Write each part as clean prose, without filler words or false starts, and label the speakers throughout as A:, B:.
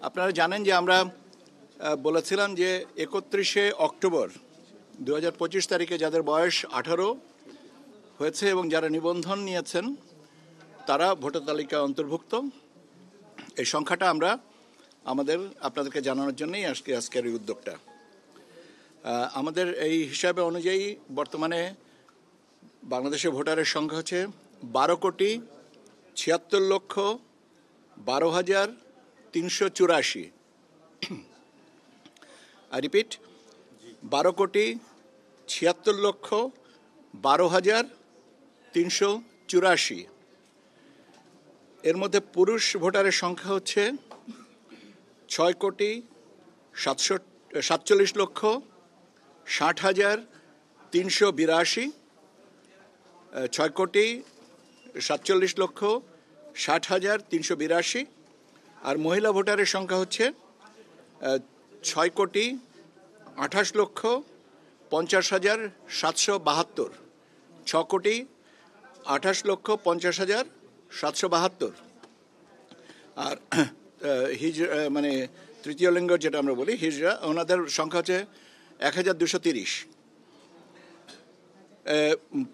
A: আপনারা জানেন যে আমরা বলেছিলাম যে 31শে অক্টোবর 2025 তারিখে যাদের বয়স 18 হয়েছে এবং যারা নিবন্ধন নিয়েছেন তারা ভোটার তালিকায় অন্তর্ভুক্ত। এই সংখ্যাটা আমরা আপনাদেরকে জানানোর জন্যই আজকের এই উদ্যোগটা। আমাদের এই হিসাবে অনুযায়ী বর্তমানে বাংলাদেশের ভোটারের সংখ্যা হচ্ছে 12,76,12,384। I repeat, 12,76,12,384। এর মধ্যে পুরুষ ভোটারের সংখ্যা হচ্ছে 6,47,60,382। 6,47,60,382। আর মহিলা ভোটারের সংখ্যা হচ্ছে 6,28,50,772। 6,28,50,772। আর মানে তৃতীয় লিঙ্গ যেটা আমরা বলি হিজড়া, ওনাদের সংখ্যা হচ্ছে 1,230।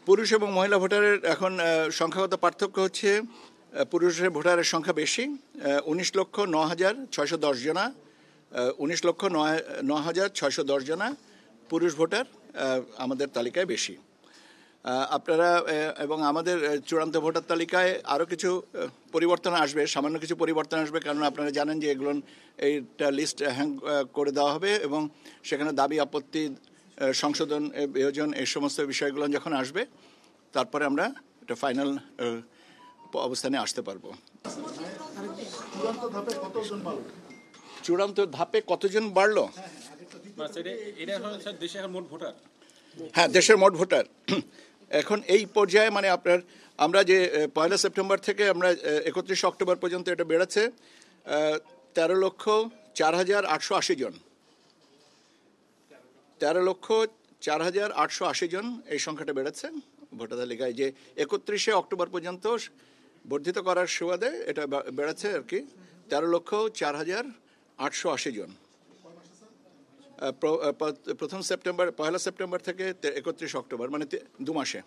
A: পুরুষ এবং মহিলা ভোটারের এখন সংখ্যাগত পার্থক্য হচ্ছে পুরুষের ভোটারের সংখ্যা বেশি, 19,09,610 জনা। 19,09,610 জনা পুরুষ ভোটার আমাদের তালিকায় বেশি। আপনারা এবং আমাদের চূড়ান্ত ভোটার তালিকায় আরও কিছু পরিবর্তন আসবে, সামান্য কিছু পরিবর্তন আসবে, কারণ আপনারা জানেন যে এগুলো এইটা লিস্ট হ্যাং করে দেওয়া হবে এবং সেখানে দাবি আপত্তি সংশোধন বিয়োজন এই সমস্ত বিষয়গুলো যখন আসবে তারপরে আমরা একটা ফাইনাল অবস্থানে আসতে পারবো। চূড়ান্ত ধাপে কতজন বাড়লো? হ্যাঁ, দেশের মোট ভোটার এখন এই পর্যায়ে মানে আমরা যে 1 সেপ্টেম্বর থেকে আমরা 31 অক্টোবর পর্যন্ত এটা বেড়েছে 13,04,880 জন। 13,04,880 জন এই সংখ্যাটা বেড়েছে ভোটার তালিকায়। যে 31শে অক্টোবর পর্যন্ত বর্ধিত করার সুবাদে এটা বেড়েছে আর কি 13,04,880 জন। প্রথম সেপ্টেম্বর 1 সেপ্টেম্বর থেকে 31 অক্টোবর মানে 2 মাসে।